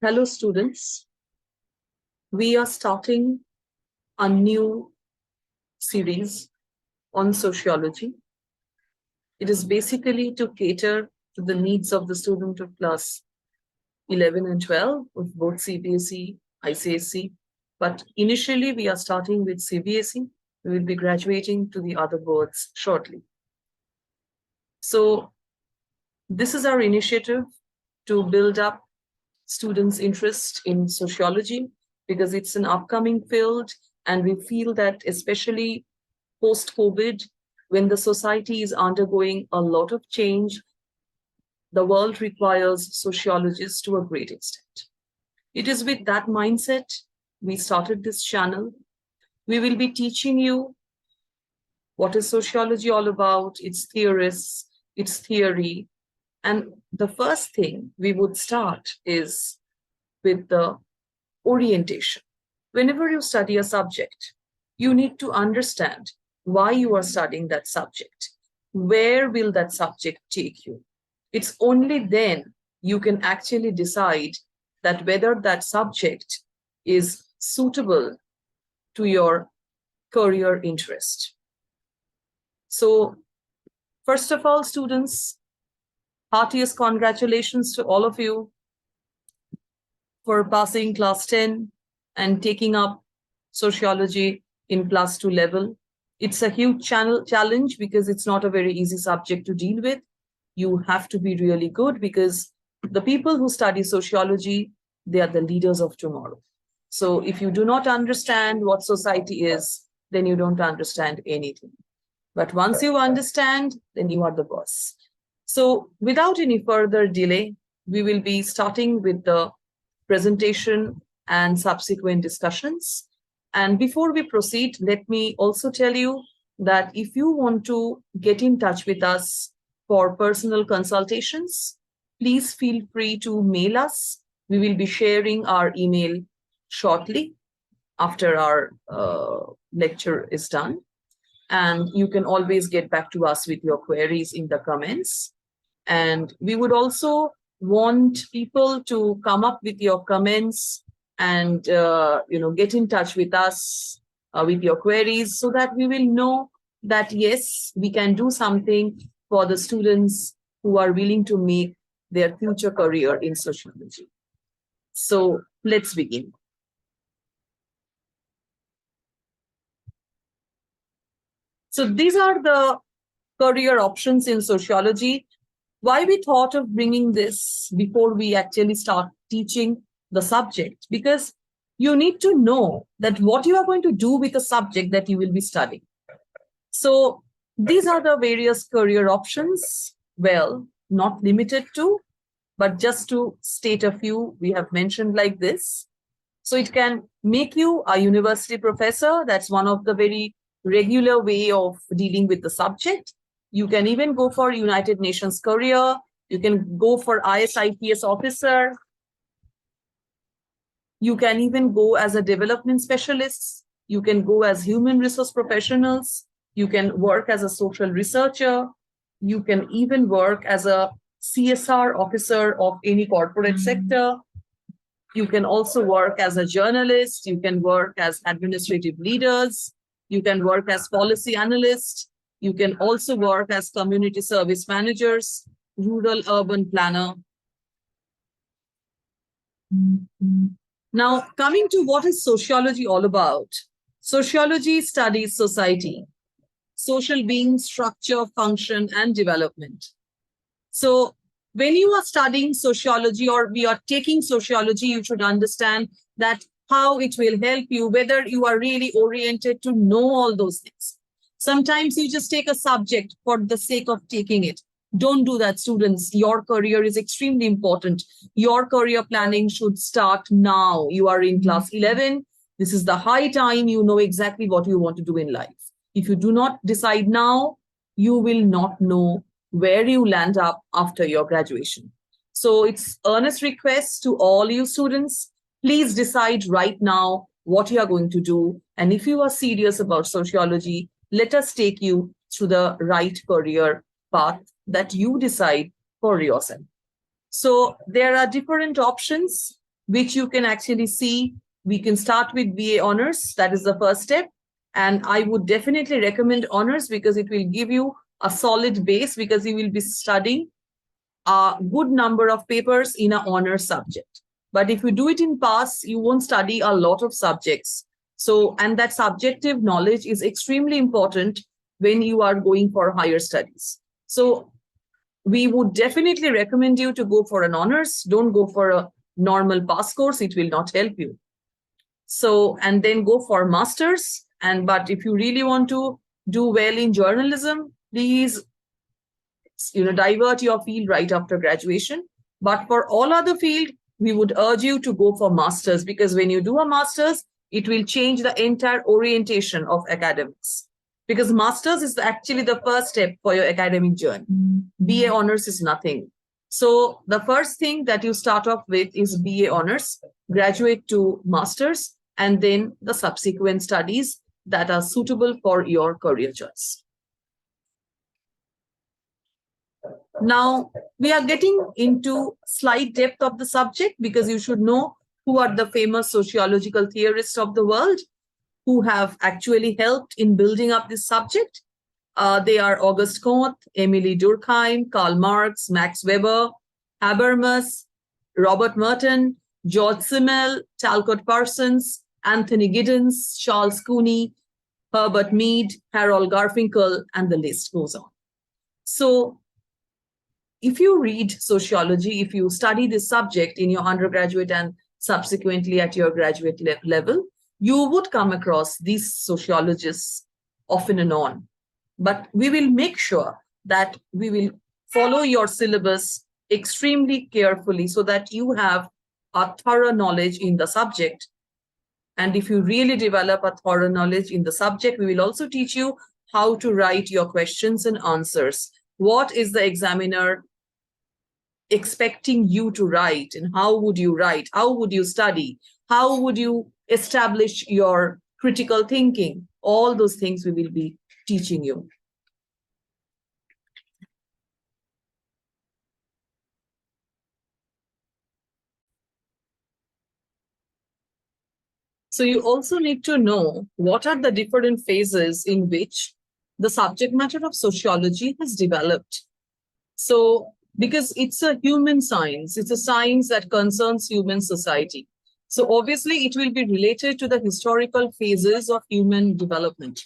Hello, students. We are starting a new series on sociology. It is basically to cater to the needs of the student of class 11 and 12 of both CBSE, ISC. But initially, we are starting with CBSE. We will be graduating to the other boards shortly. So this is our initiative to build up students' interest in sociology because it's an upcoming field, and we feel that especially post-COVID, when the society is undergoing a lot of change, the world requires sociologists to a great extent. It is with that mindset we started this channel. We will be teaching you what is sociology all about, its theorists, its theory. And the first thing we would start is with the orientation. Whenever you study a subject, you need to understand why you are studying that subject. Where will that subject take you? It's only then you can actually decide that whether that subject is suitable to your career interest. So, first of all, students, heartiest congratulations to all of you for passing class 10 and taking up sociology in class 2 level. It's a huge challenge because it's not a very easy subject to deal with. You have to be really good because the people who study sociology, they are the leaders of tomorrow. So if you do not understand what society is, then you don't understand anything. But once you understand, then you are the boss. So without any further delay, we will be starting with the presentation and subsequent discussions. And before we proceed, let me also tell you that if you want to get in touch with us for personal consultations, please feel free to mail us. We will be sharing our email shortly after our lecture is done. And you can always get back to us with your queries in the comments. And we would also want people to come up with your comments and get in touch with us with your queries so that we will know that yes, we can do something for the students who are willing to make their future career in sociology. So let's begin. So these are the career options in sociology. Why we thought of bringing this before we actually start teaching the subject? Because you need to know that what you are going to do with the subject that you will be studying. So these are the various career options. Well, not limited to, but just to state a few, we have mentioned like this. So it can make you a university professor. That's one of the very regular way of dealing with the subject. You can even go for United Nations career. You can go for ISIPS officer. You can even go as a development specialist. You can go as human resource professionals. You can work as a social researcher. You can even work as a CSR officer of any corporate sector. You can also work as a journalist. You can work as administrative leaders. You can work as policy analysts. You can also work as community service managers, rural urban planner. Now, coming to what is sociology all about? Sociology studies society, social being, structure, function, and development. So when you are studying sociology or we are taking sociology, you should understand that how it will help you, whether you are really oriented to know all those things. Sometimes you just take a subject for the sake of taking it. Don't do that, students. Your career is extremely important. Your career planning should start now. You are in class 11. This is the high time you know exactly what you want to do in life. If you do not decide now, you will not know where you land up after your graduation. So it's earnest request to all you students, please decide right now what you are going to do. And if you are serious about sociology, let us take you through the right career path that you decide for yourself. So there are different options. which you can actually see. We can start with BA Honors. That is the first step. And I would definitely recommend Honors because it will give you a solid base, because you will be studying a good number of papers in an honors subject. But if you do it in pass, you won't study a lot of subjects. So, and that subjective knowledge is extremely important when you are going for higher studies. So we would definitely recommend you to go for an honors. Don't go for a normal pass course. It will not help you. So, and then go for masters. But if you really want to do well in journalism, please, divert your field right after graduation. But for all other field, we would urge you to go for masters, because when you do a masters, it will change the entire orientation of academics. Because masters is actually the first step for your academic journey. BA honors is nothing. So the first thing that you start off with is BA honors, graduate to masters, and then the subsequent studies that are suitable for your career choice. Now, we are getting into slight depth of the subject, because you should know who are the famous sociological theorists of the world who have actually helped in building up this subject. They are Auguste Comte, Emily Durkheim, Karl Marx, Max Weber, Habermas, Robert Merton, George Simmel, Talcott Parsons, Anthony Giddens, Charles Cooney, Herbert Mead, Harold Garfinkel, and the list goes on. So if you read sociology, if you study this subject in your undergraduate and subsequently at your graduate level, you would come across these sociologists off and on. But we will make sure that we will follow your syllabus extremely carefully so that you have a thorough knowledge in the subject. And if you really develop a thorough knowledge in the subject, we will also teach you how to write your questions and answers. What is the examiner expecting you to write, and how would you write? How would you study? How would you establish your critical thinking? All those things we will be teaching you. So you also need to know what are the different phases in which the subject matter of sociology has developed. So, because it's a human science, it's a science that concerns human society. So obviously it will be related to the historical phases of human development.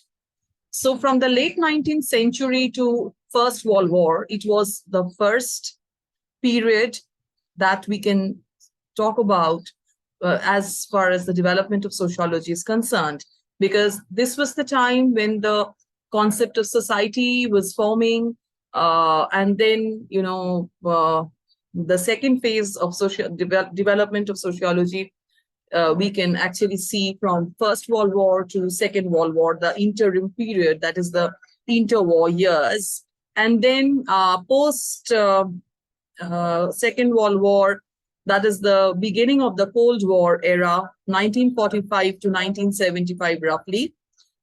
So from the late 19th century to First World War, it was the first period that we can talk about as far as the development of sociology is concerned, because this was the time when the concept of society was forming. And then, the second phase of development of sociology, we can actually see from First World War to Second World War, the interim period, that is the interwar years. And then post Second World War, that is the beginning of the Cold War era, 1945 to 1975 roughly.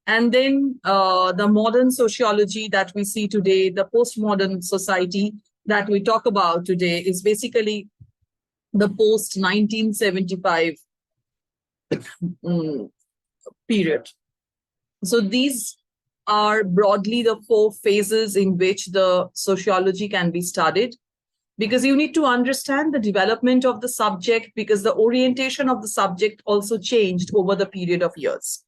And then the modern sociology that we see today, the postmodern society that we talk about today, is basically the post-1975 period. So these are broadly the four phases in which the sociology can be studied, because you need to understand the development of the subject, because the orientation of the subject also changed over the period of years.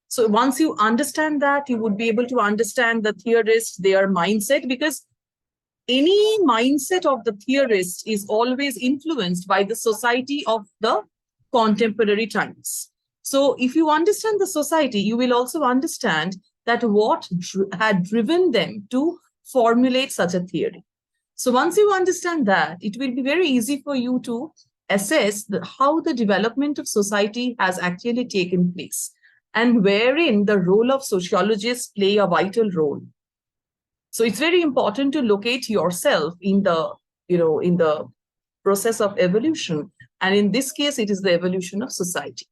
So once you understand that, you would be able to understand the theorist, their mindset, because any mindset of the theorist is always influenced by the society of the contemporary times. So if you understand the society, you will also understand that what had driven them to formulate such a theory. So once you understand that, it will be very easy for you to assess how the development of society has actually taken place, and wherein the role of sociologists play a vital role. So it's very important to locate yourself in the process of evolution. And in this case, it is the evolution of society.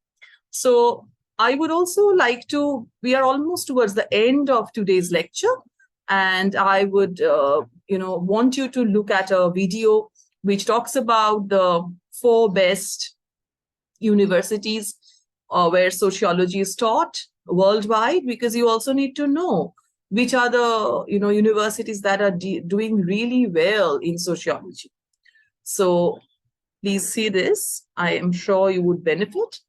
So I would also like to, we are almost towards the end of today's lecture, and I would want you to look at a video which talks about the four best universities where sociology is taught worldwide, because you also need to know which are the universities that are doing really well in sociology. So please see this. I am sure you would benefit.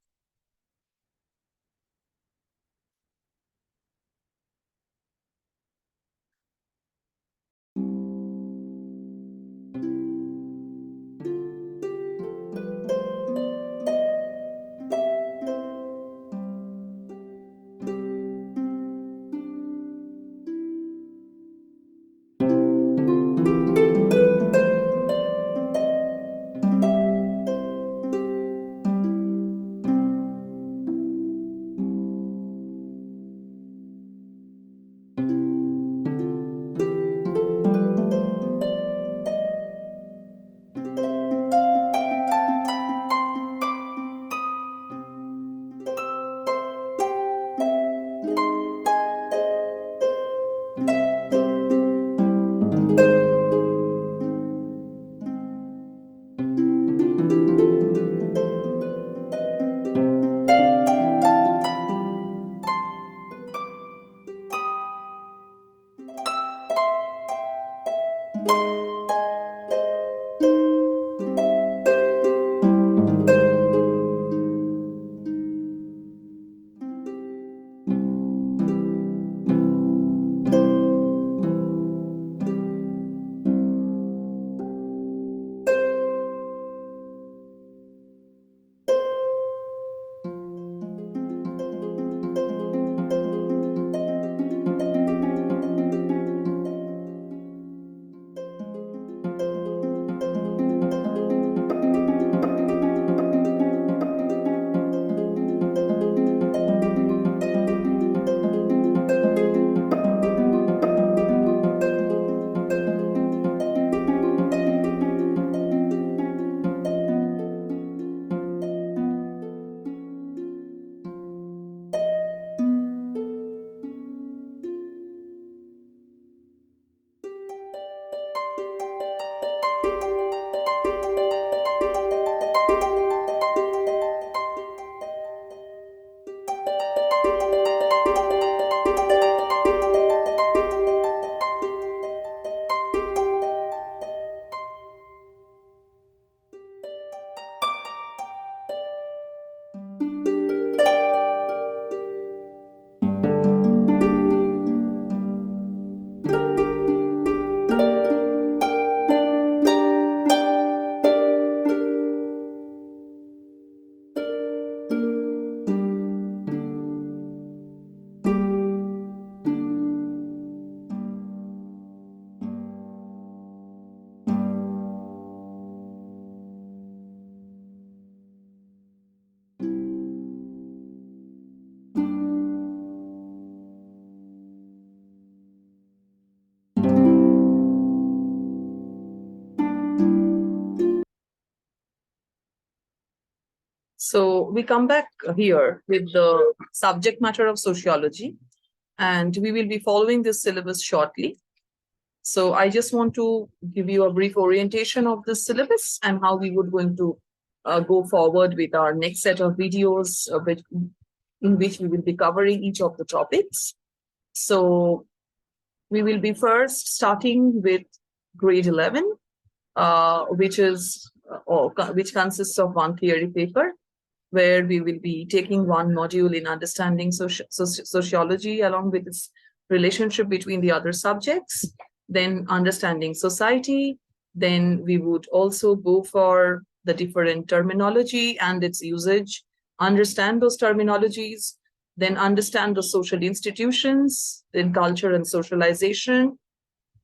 So we come back here with the subject matter of sociology, and we will be following this syllabus shortly. So I just want to give you a brief orientation of the syllabus and how we would going to go forward with our next set of videos, in which we will be covering each of the topics. So we will be first starting with grade 11, which consists of one theory paper, where we will be taking one module in understanding sociology along with its relationship between the other subjects, then understanding society. Then we would also go for the different terminology and its usage, understand those terminologies, then understand the social institutions, then culture and socialization.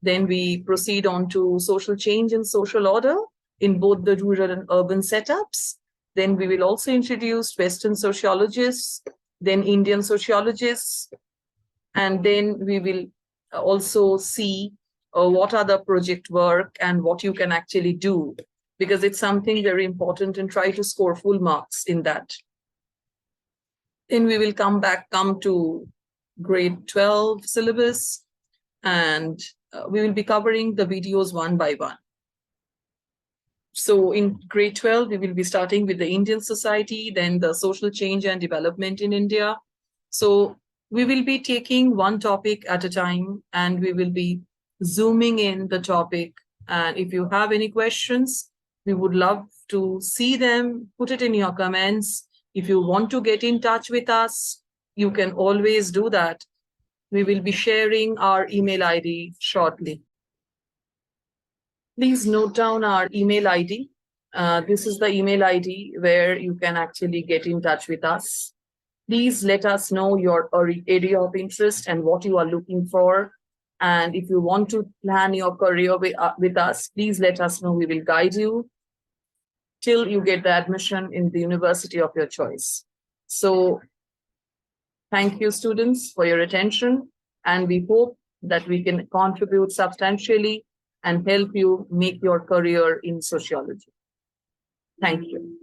Then we proceed on to social change and social order in both the rural and urban setups. Then we will also introduce Western sociologists, then Indian sociologists, and then we will also see what are the project work and what you can actually do, because it's something very important, and try to score full marks in that. Then we will come to grade 12 syllabus, and we will be covering the videos one by one. So in grade 12, we will be starting with the Indian society, then the social change and development in India. So we will be taking one topic at a time and we will be zooming in the topic. And if you have any questions, we would love to see them. Put it in your comments. If you want to get in touch with us, you can always do that. We will be sharing our email ID shortly. Please note down our email ID. This is the email ID where you can actually get in touch with us. Please let us know your area of interest and what you are looking for. And if you want to plan your career with us, please let us know. We will guide you till you get the admission in the university of your choice. So thank you, students, for your attention. And we hope that we can contribute substantially and help you make your career in sociology. Thank you.